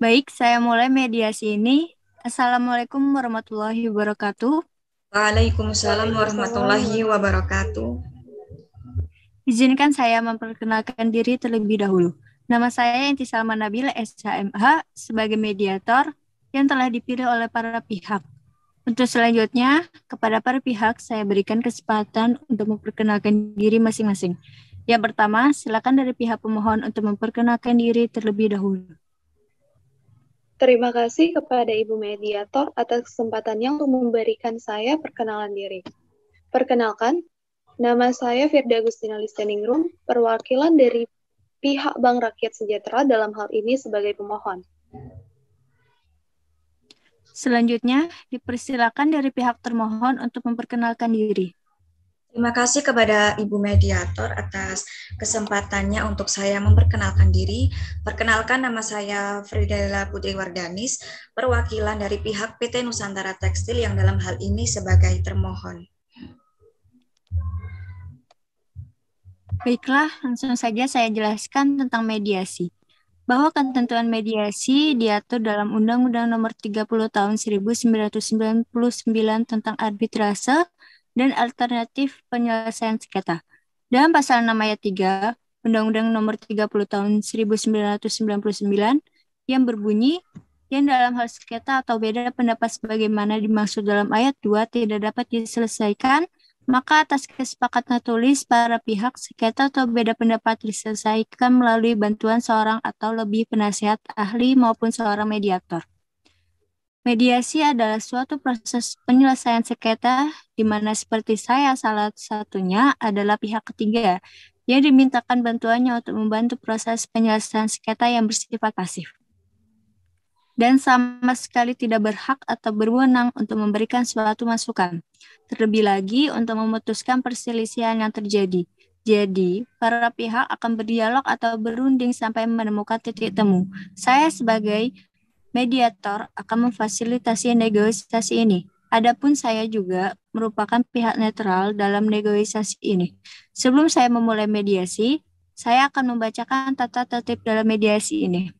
Baik, saya mulai mediasi ini. Assalamualaikum warahmatullahi wabarakatuh. Waalaikumsalam Waalaikumsalam warahmatullahi warahmatullahi wabarakatuh. Izinkan saya memperkenalkan diri terlebih dahulu. Nama saya Intisal Manabil SHMH sebagai mediator yang telah dipilih oleh para pihak. Untuk selanjutnya, kepada para pihak saya berikan kesempatan untuk memperkenalkan diri masing-masing. Yang pertama, silakan dari pihak pemohon untuk memperkenalkan diri terlebih dahulu. Terima kasih kepada Ibu Mediator atas kesempatannya untuk memberikan saya perkenalan diri. Perkenalkan, nama saya Firda Agustina Listeningrum, perwakilan dari pihak Bank Rakyat Sejahtera dalam hal ini sebagai pemohon. Selanjutnya, dipersilakan dari pihak termohon untuk memperkenalkan diri. Terima kasih kepada Ibu Mediator atas kesempatannya untuk saya memperkenalkan diri. Perkenalkan, nama saya Fridela Putri Wardanis, perwakilan dari pihak PT Nusantara Tekstil yang dalam hal ini sebagai termohon. Baiklah, langsung saja saya jelaskan tentang mediasi. Bahwa ketentuan mediasi diatur dalam Undang-Undang Nomor 30 Tahun 1999 tentang arbitrase dan alternatif penyelesaian sengketa. Dalam pasal 6 ayat 3, Undang-Undang Nomor 30 Tahun 1999 yang berbunyi, yang dalam hal sengketa atau beda pendapat sebagaimana dimaksud dalam ayat 2 tidak dapat diselesaikan, maka atas kesepakatan tulis para pihak sengketa atau beda pendapat diselesaikan melalui bantuan seorang atau lebih penasihat ahli maupun seorang mediator. Mediasi adalah suatu proses penyelesaian sengketa di mana seperti saya salah satunya adalah pihak ketiga yang dimintakan bantuannya untuk membantu proses penyelesaian sengketa yang bersifat pasif dan sama sekali tidak berhak atau berwenang untuk memberikan suatu masukan. Terlebih lagi untuk memutuskan perselisihan yang terjadi. Jadi, para pihak akan berdialog atau berunding sampai menemukan titik temu. Saya sebagai mediator akan memfasilitasi negosiasi ini. Adapun saya juga merupakan pihak netral dalam negosiasi ini. Sebelum saya memulai mediasi, saya akan membacakan tata tertib dalam mediasi ini.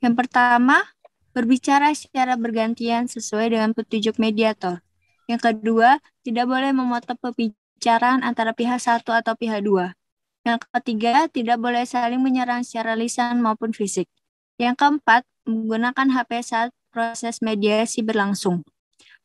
Yang pertama, berbicara secara bergantian sesuai dengan petunjuk mediator. Yang kedua, tidak boleh memotong pembicaraan antara pihak satu atau pihak dua. Yang ketiga, tidak boleh saling menyerang secara lisan maupun fisik. Yang keempat, menggunakan HP saat proses mediasi berlangsung.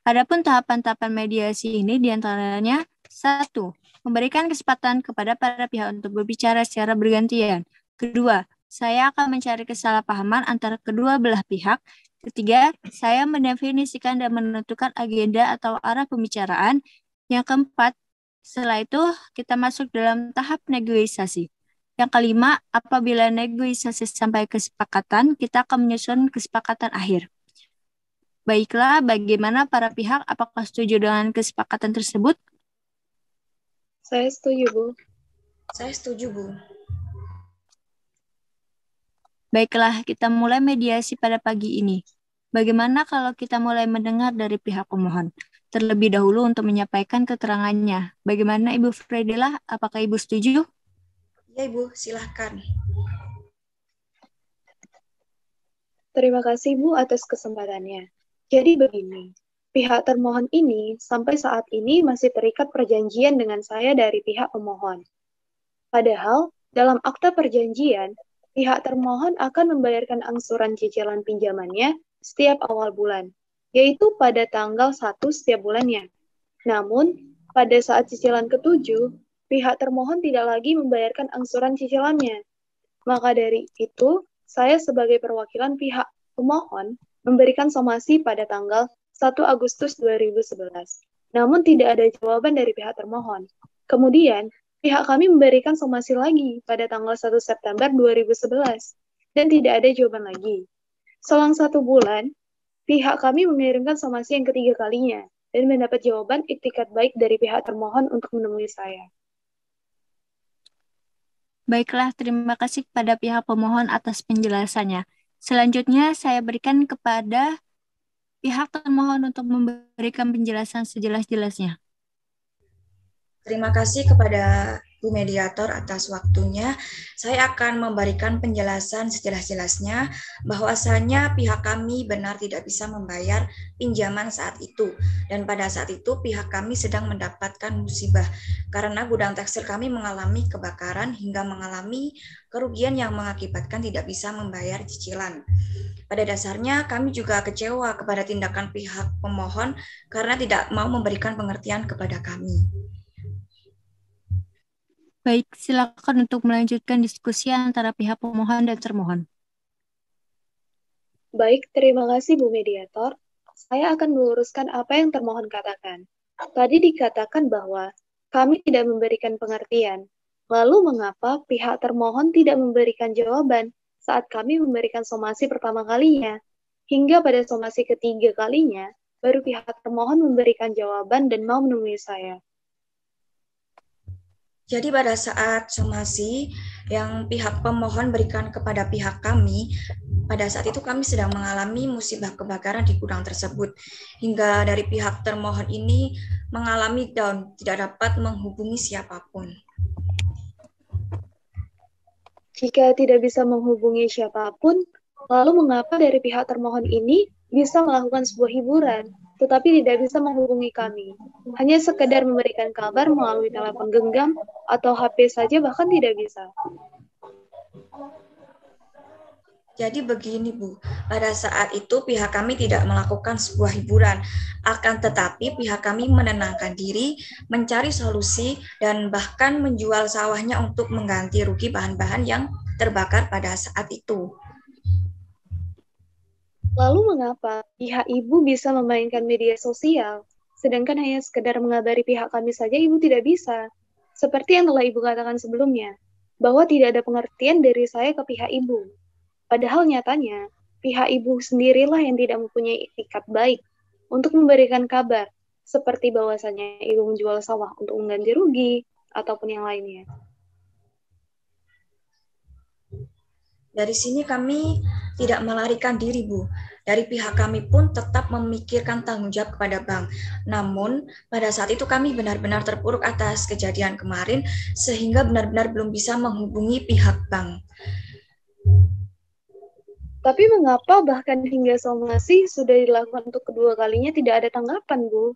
Adapun tahapan-tahapan mediasi ini diantaranya, satu, memberikan kesempatan kepada para pihak untuk berbicara secara bergantian. Kedua, saya akan mencari kesalahpahaman antara kedua belah pihak. Ketiga, saya mendefinisikan dan menentukan agenda atau arah pembicaraan. Yang keempat, setelah itu kita masuk dalam tahap negosiasi. Yang kelima, apabila negosiasi sampai kesepakatan, kita akan menyusun kesepakatan akhir. Baiklah, bagaimana para pihak? Apakah setuju dengan kesepakatan tersebut? Saya setuju, Bu. Saya setuju, Bu. Baiklah, kita mulai mediasi pada pagi ini. Bagaimana kalau kita mulai mendengar dari pihak pemohon? Terlebih dahulu untuk menyampaikan keterangannya. Bagaimana Ibu Fredila? Apakah Ibu setuju? Ya, Ibu, silahkan. Terima kasih, Bu, atas kesempatannya. Jadi begini, pihak termohon ini sampai saat ini masih terikat perjanjian dengan saya dari pihak pemohon. Padahal, dalam akta perjanjian, pihak termohon akan membayarkan angsuran cicilan pinjamannya setiap awal bulan, yaitu pada tanggal 1 setiap bulannya. Namun, pada saat cicilan ketujuh, pihak termohon tidak lagi membayarkan angsuran cicilannya. Maka dari itu, saya sebagai perwakilan pihak pemohon memberikan somasi pada tanggal 1 Agustus 2011. Namun tidak ada jawaban dari pihak termohon. Kemudian, pihak kami memberikan somasi lagi pada tanggal 1 September 2011 dan tidak ada jawaban lagi. Selang 1 bulan, pihak kami mengirimkan somasi yang ketiga kalinya dan mendapat jawaban iktikat baik dari pihak termohon untuk menemui saya. Baiklah, terima kasih kepada pihak pemohon atas penjelasannya. Selanjutnya, saya berikan kepada pihak termohon untuk memberikan penjelasan sejelas-jelasnya. Terima kasih kepada Bu Mediator atas waktunya. Saya akan memberikan penjelasan sejelas-jelasnya bahwasanya pihak kami benar tidak bisa membayar pinjaman saat itu. Dan pada saat itu pihak kami sedang mendapatkan musibah karena gudang tekstil kami mengalami kebakaran hingga mengalami kerugian yang mengakibatkan tidak bisa membayar cicilan. Pada dasarnya kami juga kecewa kepada tindakan pihak pemohon karena tidak mau memberikan pengertian kepada kami. Baik, silakan untuk melanjutkan diskusi antara pihak pemohon dan termohon. Baik, terima kasih Bu Mediator. Saya akan meluruskan apa yang termohon katakan. Tadi dikatakan bahwa kami tidak memberikan pengertian. Lalu mengapa pihak termohon tidak memberikan jawaban saat kami memberikan somasi pertama kalinya? Hingga pada somasi ketiga kalinya, baru pihak termohon memberikan jawaban dan mau menemui saya. Jadi pada saat somasi yang pihak pemohon berikan kepada pihak kami, pada saat itu kami sedang mengalami musibah kebakaran di gudang tersebut. Hingga dari pihak termohon ini mengalami down, tidak dapat menghubungi siapapun. Jika tidak bisa menghubungi siapapun, lalu mengapa dari pihak termohon ini bisa melakukan sebuah hiburan, tetapi tidak bisa menghubungi kami? Hanya sekedar memberikan kabar melalui telepon genggam atau HP saja bahkan tidak bisa. Jadi begini Bu, pada saat itu pihak kami tidak melakukan sebuah hiburan, akan tetapi pihak kami menenangkan diri, mencari solusi, dan bahkan menjual sawahnya untuk mengganti rugi bahan-bahan yang terbakar pada saat itu. Lalu mengapa pihak ibu bisa memainkan media sosial, sedangkan hanya sekedar mengabari pihak kami saja ibu tidak bisa? Seperti yang telah ibu katakan sebelumnya, bahwa tidak ada pengertian dari saya ke pihak ibu. Padahal nyatanya, pihak ibu sendirilah yang tidak mempunyai itikat baik untuk memberikan kabar, seperti bahwasanya ibu menjual sawah untuk mengganti rugi, ataupun yang lainnya. Dari sini kami tidak melarikan diri, Bu. Dari pihak kami pun tetap memikirkan tanggung jawab kepada bank. Namun, pada saat itu kami benar-benar terpuruk atas kejadian kemarin, sehingga benar-benar belum bisa menghubungi pihak bank. Tapi mengapa bahkan hingga somasi sudah dilakukan untuk kedua kalinya tidak ada tanggapan, Bu?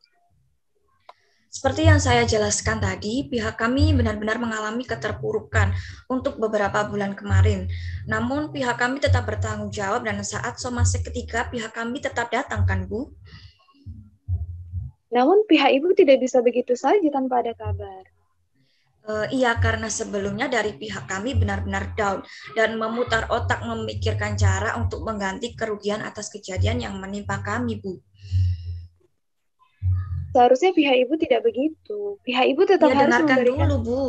Seperti yang saya jelaskan tadi, pihak kami benar-benar mengalami keterpurukan untuk beberapa bulan kemarin. Namun pihak kami tetap bertanggung jawab dan saat somasi ketiga pihak kami tetap datang kan, Bu? Namun pihak ibu tidak bisa begitu saja tanpa ada kabar. Iya, karena sebelumnya dari pihak kami benar-benar down dan memutar otak memikirkan cara untuk mengganti kerugian atas kejadian yang menimpa kami, Bu. Seharusnya pihak ibu tidak begitu. Pihak ibu tetap harus memberikan... dulu, Bu.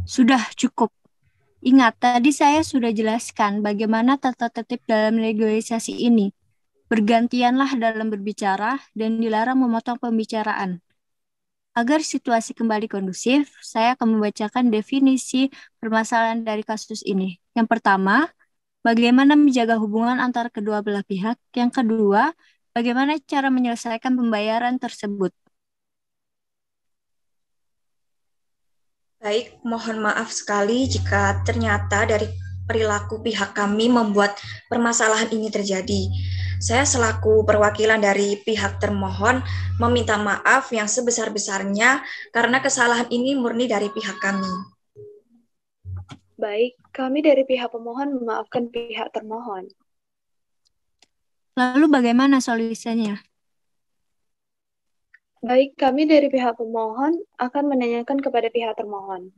Sudah cukup. Ingat, tadi saya sudah jelaskan bagaimana tata tertib dalam legalisasi ini. Bergantianlah dalam berbicara dan dilarang memotong pembicaraan. Agar situasi kembali kondusif, saya akan membacakan definisi permasalahan dari kasus ini. Yang pertama, bagaimana menjaga hubungan antara kedua belah pihak. Yang kedua, bagaimana cara menyelesaikan pembayaran tersebut. Baik, mohon maaf sekali jika ternyata dari perilaku pihak kami membuat permasalahan ini terjadi. Saya selaku perwakilan dari pihak termohon meminta maaf yang sebesar-besarnya karena kesalahan ini murni dari pihak kami. Baik, kami dari pihak pemohon memaafkan pihak termohon. Lalu bagaimana solusinya? Baik, kami dari pihak pemohon akan menanyakan kepada pihak termohon.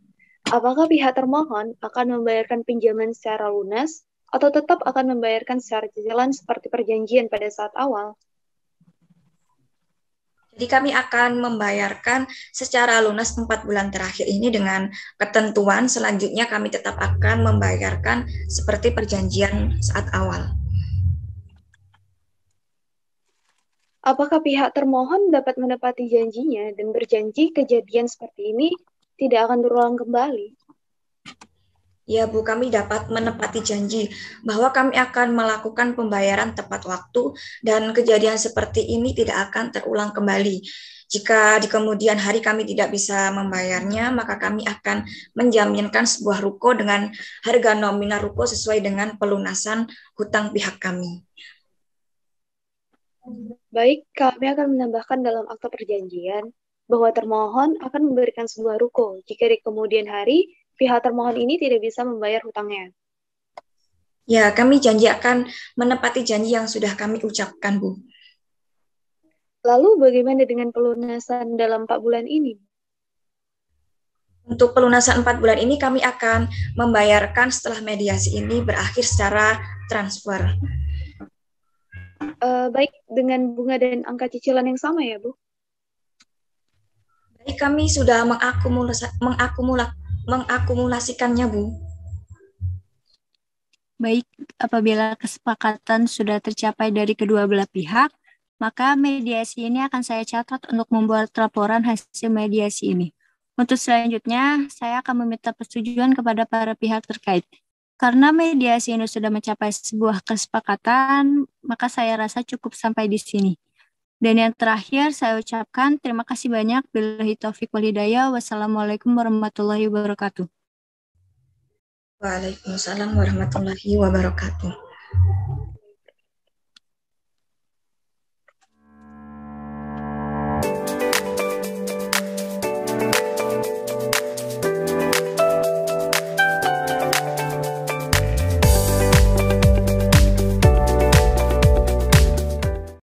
Apakah pihak termohon akan membayarkan pinjaman secara lunas atau tetap akan membayarkan secara cicilan seperti perjanjian pada saat awal? Jadi kami akan membayarkan secara lunas 4 bulan terakhir ini dengan ketentuan selanjutnya kami tetap akan membayarkan seperti perjanjian saat awal. Apakah pihak termohon dapat menepati janjinya dan berjanji kejadian seperti ini tidak akan berulang kembali? Ya, Bu, kami dapat menepati janji bahwa kami akan melakukan pembayaran tepat waktu dan kejadian seperti ini tidak akan terulang kembali. Jika di kemudian hari kami tidak bisa membayarnya, maka kami akan menjaminkan sebuah ruko dengan harga nominal ruko sesuai dengan pelunasan hutang pihak kami. Baik, kami akan menambahkan dalam akta perjanjian bahwa termohon akan memberikan sebuah ruko jika di kemudian hari pihak termohon ini tidak bisa membayar hutangnya. Ya, kami janji akan menepati janji yang sudah kami ucapkan, Bu. Lalu bagaimana dengan pelunasan dalam 4 bulan ini? Untuk pelunasan 4 bulan ini kami akan membayarkan setelah mediasi ini berakhir secara transfer. Baik, dengan bunga dan angka cicilan yang sama ya, Bu? Baik, kami sudah mengakumulasikannya, Bu. Baik, apabila kesepakatan sudah tercapai dari kedua belah pihak, maka mediasi ini akan saya catat untuk membuat laporan hasil mediasi ini. Untuk selanjutnya, saya akan meminta persetujuan kepada para pihak terkait. Karena mediasi ini sudah mencapai sebuah kesepakatan, maka saya rasa cukup sampai di sini. Dan yang terakhir, saya ucapkan terima kasih banyak. Billahi taufiq wal hidayah. Wassalamualaikum warahmatullahi wabarakatuh. Waalaikumsalam warahmatullahi wabarakatuh.